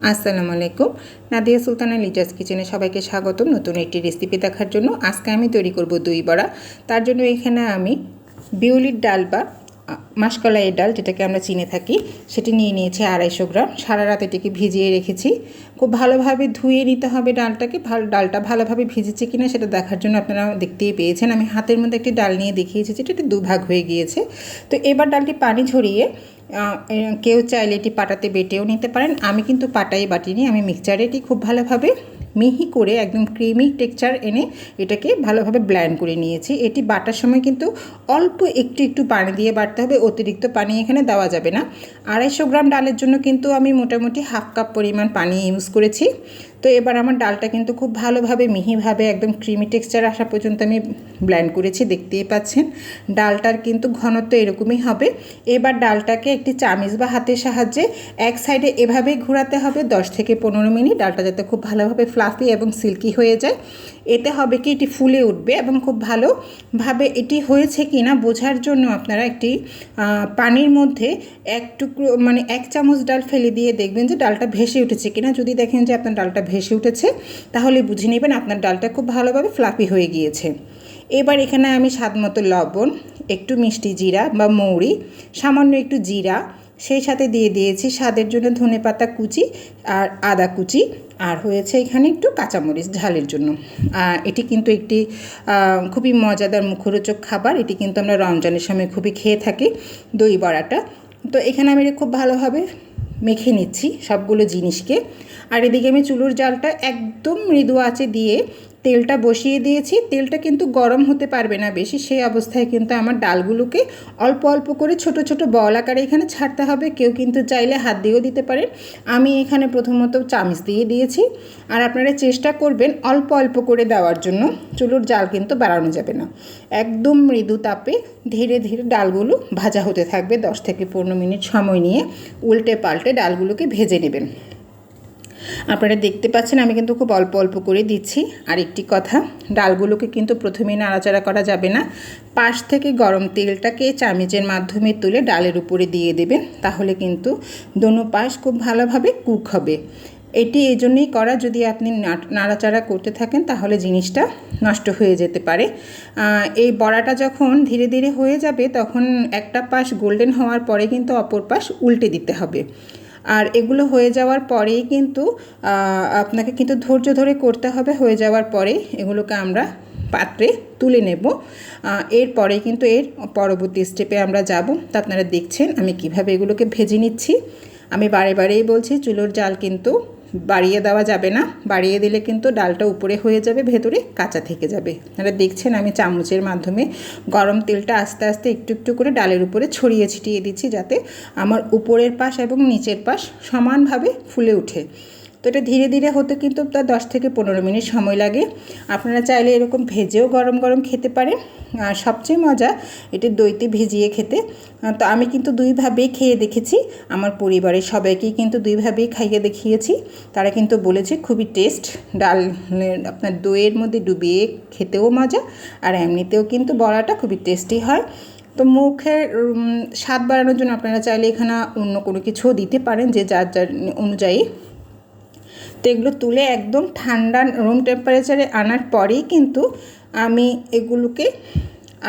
আসসালামু আলাইকুম। নাদিয়া সুলতানা লিজাস কিচেনে সবাইকে স্বাগতম নতুন একটি রেসিপি দেখার জন্য। আজকে আমি তৈরি করব দই বড়া। তার জন্য এখানে আমি বিউলির ডাল বা মাসকলাইয়ের ডাল, যেটাকে আমরা চিনে থাকি, সেটি নিয়ে নিয়েছি 250 গ্রাম। সারা রাত এটিকে ভিজিয়ে রেখেছি। খুব ভালোভাবে ধুয়ে নিতে হবে ডালটাকে। ডালটা ভালোভাবে ভিজেছে কিনা সেটা দেখার জন্য আপনারা দেখতেই পেয়েছেন আমি হাতের মধ্যে একটি ডাল নিয়ে দেখিয়েছি, যেটা দুভাগ হয়ে গিয়েছে। তো এবার ডালটি পানি ঝরিয়ে কেউ চাইলে এটি পাটাতে বেটেও নিতে পারেন। আমি কিন্তু পাটাই বাটিনি, আমি মিক্সচারে এটি খুব ভালোভাবে মিহি করে একদম ক্রিমি টেক্সচার এনে এটাকে ভালোভাবে ব্লেন্ড করে নিয়েছি। এটি বাটার সময় কিন্তু অল্প একটু পানি দিয়ে বাটতে হবে, অতিরিক্ত পানি এখানে দেওয়া যাবে না। 250 গ্রাম ডালের জন্য কিন্তু আমি মোটামুটি হাফ কাপ পরিমাণ পানি ইউজ করেছি। তো এবার আমার ডালটা কিন্তু খুব ভালোভাবে মিহিভাবে একদম ক্রিমি টেক্সচার আসা পর্যন্ত আমি ব্লেন্ড করেছি, দেখতেই পাচ্ছেন। ডালটার কিন্তু ঘনত্ব এরকমই হবে। এবার ডালটাকে একটি চামিচ বা হাতের সাহায্যে এক সাইডে এভাবেই ঘোরাতে হবে 10 থেকে 15 মিনিট, ডালটা যাতে খুব ভালোভাবে ফ্লাফি এবং সিল্কি হয়ে যায়। এতে হবে কি এটি ফুলে উঠবে এবং খুব ভালোভাবে এটি হয়েছে কি না বোঝার জন্য আপনারা একটি পানির মধ্যে এক চামচ ডাল ফেলে দিয়ে দেখবেন যে ডালটা ভেসে উঠেছে কিনা। যদি দেখেন যে আপনার ডালটা ভেসে উঠেছে তাহলে বুঝে নেবেন আপনার ডালটা খুব ভালোভাবে ফ্লাফি হয়ে গিয়েছে। এবার এখানে আমি স্বাদ মতো লবণ, একটু মিষ্টি জিরা বা মৌরি, সামান্য একটু জিরা, সেই সাথে দিয়ে দিয়েছি স্বাদের জন্য ধনেপাতা কুচি আর আদা কুচি, আর হয়েছে এখানে একটু কাঁচামরিচ ঝালের জন্য। এটি কিন্তু একটি খুবই মজাদার মুখরোচক খাবার। এটি কিন্তু আমরা রমজানের সময় খুবই খেয়ে থাকি, দই বড়াটা। তো এখানে আমি খুব ভালোভাবে মেখে নিচ্ছি সবগুলো জিনিসকে। আর এদিকে আমি চুলোর জালটা একদম মৃদু আঁচে দিয়ে তেলটা বসিয়ে দিয়েছি। তেলটা কিন্তু গরম হতে পারবে না বেশি, সেই অবস্থায় কিন্তু আমার ডালগুলোকে অল্প অল্প করে ছোট ছোট বল আকারে এখানে ছাড়তে হবে। কেউ কিন্তু চাইলে হাত দিয়েও দিতে পারেন, আমি এখানে প্রথমত চামচ দিয়ে দিয়েছি। আর আপনারা চেষ্টা করবেন অল্প অল্প করে দেওয়ার জন্য, চুলোর জাল কিন্তু বাড়ানো যাবে না। একদম মৃদু তাপে ধীরে ধীরে ডালগুলো ভাজা হতে থাকবে। 10 থেকে 15 মিনিট সময় নিয়ে উল্টে পাল্টে ডালগুলোকে ভেজে নেবেন। আপনারা দেখতে পাচ্ছেন আমি কিন্তু খুব অল্প অল্প করে দিচ্ছি। আর একটি কথা, ডালগুলোকে কিন্তু প্রথমেই নাড়াচাড়া করা যাবে না। পাশ থেকে গরম তেলটাকে চামচের মাধ্যমে তুলে ডালের উপরে দিয়ে দেবেন, তাহলে কিন্তু দোনো পাশ খুব ভালোভাবে কুক হবে। এটি এই জন্যই করা, যদি আপনি নাড়াচাড়া করতে থাকেন তাহলে জিনিসটা নষ্ট হয়ে যেতে পারে। এই বড়াটা যখন ধীরে ধীরে হয়ে যাবে তখন একটা পাশ গোল্ডেন হওয়ার পরে কিন্তু অপর পাশ উল্টে দিতে হবে। আর এগুলো হয়ে যাওয়ার পরেই কিন্তু আপনাকে কিন্তু ধৈর্য ধরে করতে হবে। হয়ে যাওয়ার পরে এগুলোকে আমরা পাত্রে তুলে নেব। এরপরে কিন্তু এর পরবর্তী স্টেপে আমরা যাব। তো আপনারা দেখছেন আমি কিভাবে এগুলোকে ভেজে নিচ্ছি। আমি বারেই বলছি, চুলোর জাল কিন্তু বাড়িয়ে দেওয়া যাবে না। বাড়িয়ে দিলে কিন্তু ডালটা উপরে হয়ে যাবে, ভেতরে কাঁচা থেকে যাবে। আপনারা দেখছেন আমি চামচের মাধ্যমে গরম তেলটা আস্তে আস্তে একটু করে ডালের উপরে ছড়িয়ে ছিটিয়ে দিচ্ছি, যাতে আমার উপরের পাশ এবং নিচের পাশ সমানভাবে ফুলে ওঠে। তো এটা ধীরে ধীরে হতে কিন্তু তার 10 থেকে 15 মিনিট সময় লাগে। আপনারা চাইলে এরকম ভেজেও গরম গরম খেতে পারেন। আর সবচেয়ে মজা এটি দইতে ভিজিয়ে খেতে। তো আমি কিন্তু দুইভাবেই খেয়ে দেখেছি, আমার পরিবারের সবাইকেই কিন্তু দুইভাবেই খাইয়ে দেখিয়েছি। তারা কিন্তু বলেছে খুবই টেস্ট। ডাল আপনার দইয়ের মধ্যে ডুবিয়ে খেতেও মজা, আর এমনিতেও কিন্তু বড়াটা খুবই টেস্টি হয়। তো মুখের স্বাদ বাড়ানোর জন্য আপনারা চাইলে এখানে অন্য কোনো কিছুও দিতে পারেন, যে যার অনুযায়ী। তো এগুলো তুলে একদম ঠান্ডা রুম টেম্পারেচারে আনার পরেই কিন্তু আমি এগুলোকে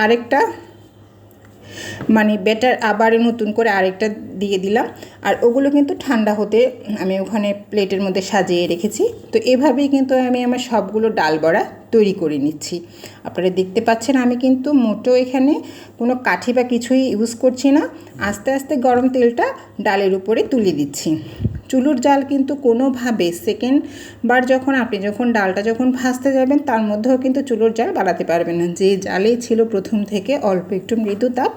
আরেকটা ব্যাটার আবার নতুন করে আরেকটা দিয়ে দিলাম। আর ওগুলো কিন্তু ঠান্ডা হতে আমি ওখানে প্লেটের মধ্যে সাজিয়ে রেখেছি। তো এভাবেই কিন্তু আমি আমার সবগুলো ডাল বড়া তৈরি করে নিচ্ছি। আপনারা দেখতে পাচ্ছেন আমি কিন্তু মোটো এখানে কোনো কাঠি বা কিছুই ইউজ করছি না। আস্তে আস্তে গরম তেলটা ডালের উপরে তুলে দিচ্ছি। চুলোর জাল কিন্তু কোনোভাবে সেকেন্ড বার আপনি যখন ডালটা ভাজতে যাবেন তার মধ্যেও কিন্তু চুলোর জাল বাড়াতে পারবেন না। যে জালেই ছিল প্রথম থেকে অল্প একটু মৃদু তাপ,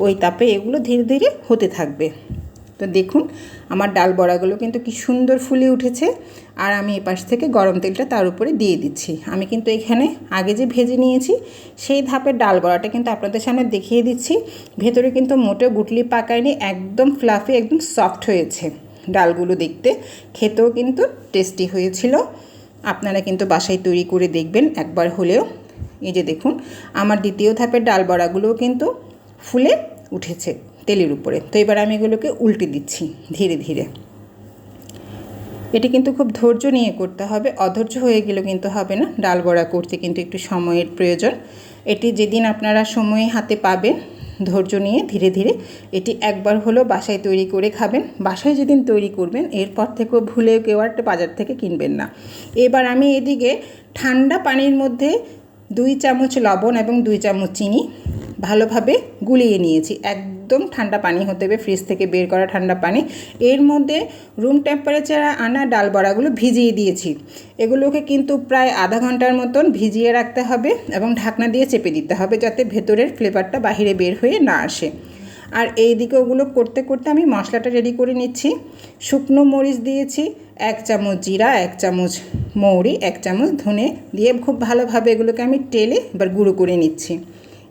ওই তাপে এগুলো ধীরে ধীরে হতে থাকবে। তো দেখুন আমার ডাল বড়াগুলো কিন্তু কি সুন্দর ফুলে উঠেছে। আর আমি এপাশ থেকে গরম তেলটা তার উপরে দিয়ে দিচ্ছি। আমি কিন্তু এখানে আগে যে ভেজে নিয়েছি সেই ধাপের ডাল বড়াটা কিন্তু আপনাদের সামনে দেখিয়ে দিচ্ছি। ভেতরে কিন্তু মোটেও গুটলি পাকায়নি, একদম ফ্লাফি, একদম সফট হয়েছে। ডালগুলো দেখতে খেতেও কিন্তু টেস্টি হয়েছিল। আপনারা কিন্তু বাসায় তৈরি করে দেখবেন একবার হলেও। এই যে দেখুন আমার দ্বিতীয় ধাপের ডাল বড়াগুলোও কিন্তু ফুলে উঠেছে তেলের উপরে। তো এবার আমি এগুলোকে উল্টে দিচ্ছি ধীরে ধীরে। এটি কিন্তু খুব ধৈর্য নিয়ে করতে হবে, অধৈর্য হয়ে গেলেও কিন্তু হবে না। ডাল বড়া করতে কিন্তু একটু সময়ের প্রয়োজন। এটি যেদিন আপনারা সময় হাতে পাবেন, ধৈর্য নিয়ে ধীরে ধীরে এটি একবার হলেও বাসায় তৈরি করে খাবেন। বাসায় যেদিন তৈরি করবেন এরপর থেকেও ভুলেও কেউ আর বাজার থেকে কিনবেন না। এবার আমি এদিকে ঠান্ডা পানির মধ্যে 2 চামচ লবণ এবং 2 চামচ চিনি ভালোভাবে গুলিয়ে নিয়েছি। একদম ঠান্ডা পানি হতে হবে, ফ্রিজ থেকে বের করা ঠান্ডা পানি। এর মধ্যে রুম টেম্পারেচারে আনা ডাল বড়াগুলো ভিজিয়ে দিয়েছি। এগুলোকে কিন্তু প্রায় আধা ঘন্টার মতন ভিজিয়ে রাখতে হবে এবং ঢাকনা দিয়ে চেপে দিতে হবে, যাতে ভেতরের ফ্লেভারটা বাহিরে বের হয়ে না আসে। আর এই দিকে ওগুলো করতে করতে আমি মশলাটা রেডি করে নিচ্ছি। শুকনো মরিচ দিয়েছি 1 চামচ, জিরা 1 চামচ, মৌরি 1 চামচ, ধনে দিয়ে খুব ভালোভাবে এগুলোকে আমি টেলে এবার গুঁড়ো করে নিচ্ছি।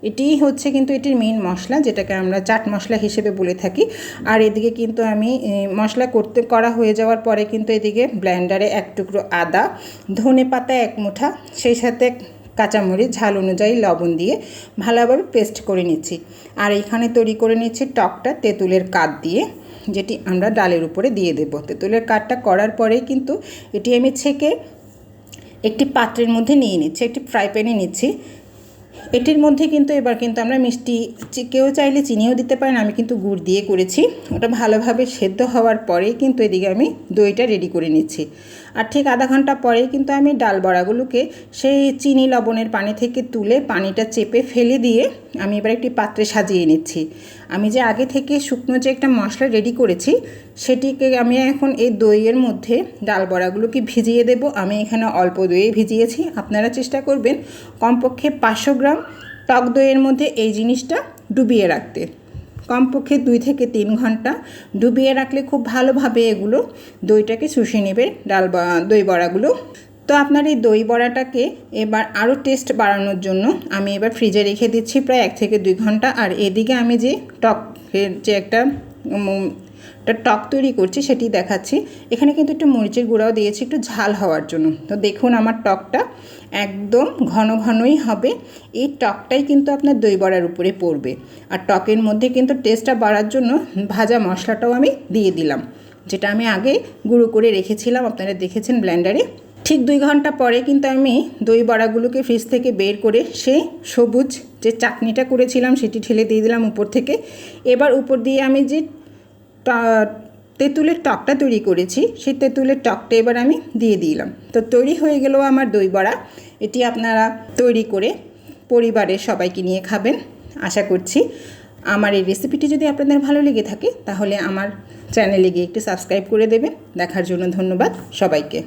এটিই হচ্ছে কিন্তু এটির মেইন মশলা, যেটাকে আমরা চাট মশলা হিসেবে বলে থাকি। আর এদিকে কিন্তু আমি মশলা করা হয়ে যাওয়ার পরে কিন্তু এদিকে ব্লেন্ডারে 1 টুকরো আদা, ধনে পাতা 1 মুঠা, সেই সাথে কাঁচামরিচ ঝাল অনুযায়ী লবণ দিয়ে ভালোভাবে পেস্ট করে নিচ্ছি। আর এখানে তৈরি করে নিচ্ছি টকটা তেঁতুলের কাঠ দিয়ে, যেটি আমরা ডালের উপরে দিয়ে দেব। তেঁতুলের কাঠটা করার পরেই কিন্তু এটি আমি ছেঁকে একটি পাত্রের মধ্যে নিয়ে নিচ্ছি, একটি ফ্রাই প্যানে নিচ্ছি। এটির মধ্যে কিন্তু এবার কিন্তু আমরা মিষ্টি, কেউ চাইলে চিনিও দিতে পারেন, আমি কিন্তু গুড় দিয়ে করেছি। ওটা ভালোভাবে সেদ্ধ হওয়ার পরেই কিন্তু এদিকে আমি দইটা রেডি করে নিচ্ছি। আর ঠিক আধা ঘন্টা পরেই কিন্তু আমি ডাল বড়াগুলোকে সেই চিনি লবণের পানি থেকে তুলে পানিটা চেপে ফেলে দিয়ে আমি এবার একটি পাত্রে সাজিয়ে নিচ্ছি। আমি যে আগে থেকে শুকনো যে একটা মশলা রেডি করেছি সেটিকে আমি এখন এই দইয়ের মধ্যে ডাল বড়াগুলোকে ভিজিয়ে দেব। আমি এখানে অল্প দইয়ে ভিজিয়েছি, আপনারা চেষ্টা করবেন কমপক্ষে 500 গ্রাম টক দইয়ের মধ্যে এই জিনিসটা ডুবিয়ে রাখতে। কমপক্ষে 2 থেকে 3 ঘন্টা ডুবিয়ে রাখলে খুব ভালোভাবে এগুলো দইটাকে শুষে নেবে দই বড়াগুলো। তো আপনার এই দই বড়াটাকে এবার আরও টেস্ট বাড়ানোর জন্য আমি এবার ফ্রিজে রেখে দিচ্ছি প্রায় 1 থেকে 2 ঘন্টা। আর এদিকে আমি যে একটা টক তৈরি করছি সেটি দেখাচ্ছি। এখানে কিন্তু একটু মরিচের গুঁড়াও দিয়েছি একটু ঝাল হওয়ার জন্য। তো দেখুন আমার টকটা একদম ঘন ঘনই হবে। এই টকটাই কিন্তু আপনার দই বড়ার উপরে পড়বে। আর টকের মধ্যে কিন্তু টেস্টটা বাড়ার জন্য ভাজা মশলাটাও আমি দিয়ে দিলাম, যেটা আমি আগে গুঁড়ো করে রেখেছিলাম, আপনারা দেখেছেন ব্লেন্ডারে। ঠিক 2 ঘন্টা পরে কিন্তু আমি দই বড়াগুলোকে ফ্রিজ থেকে বের করে সেই সবুজ যে চাটনিটা করেছিলাম সেটি ঢেলে দিয়ে দিলাম উপর থেকে। এবার উপর দিয়ে আমি যে তেঁতুলের টকটা তৈরি করেছি সেই তেঁতুলের টকটা এবার আমি দিয়ে দিলাম। তো তৈরি হয়ে গেল আমার দই বড়া। এটি আপনারা তৈরি করে পরিবারের সবাইকে নিয়ে খাবেন আশা করছি। আমার এই রেসিপিটি যদি আপনাদের ভালো লেগে থাকে তাহলে আমার চ্যানেলে গিয়ে একটু সাবস্ক্রাইব করে দেবেন। দেখার জন্য ধন্যবাদ সবাইকে।